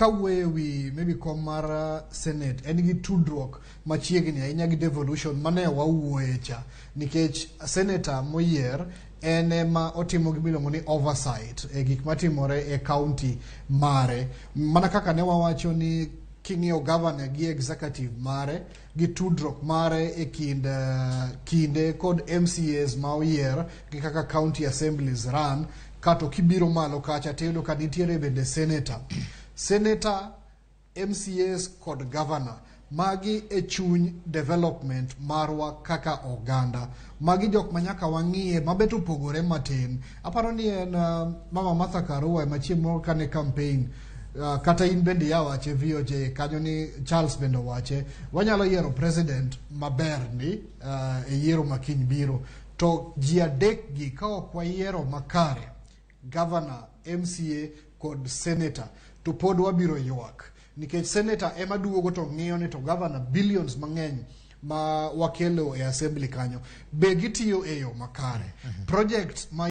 kawewi maybe komar Senate enigi tudruok machiegni ahinya gi devolution mane wawuoyecha nikech senator moyier ene ma otimo gimiluongo ni oversight e gik matimore e county mare mana kaka ne wawacho ni king'iyo governor gi executive mare gi tudruok mare e kinde kod MCAs ma oyier gi kaka county assemblies run kato kibiro malo kacha teyudo ka nitiere bende senator MCAs kod governor magi e chuny development marwa kaka oganda magi jok manyaka wang'iye mabet opogore matin aparo ni en mama Martha Karua machieng' kane campaign kata in bende yawache VOJ kanyo ni Charles bende wache wanyalo yiero president maber ni e yiero makiny biro to ji adek gi ka ok wayiero makare governor MCA kod senator to pod wabiro ywak nikech senator ema duogo to ng'iyo ni to governor billions mang'eny ma wakelo e assembly kanyo be gitiyo e yo makare project ma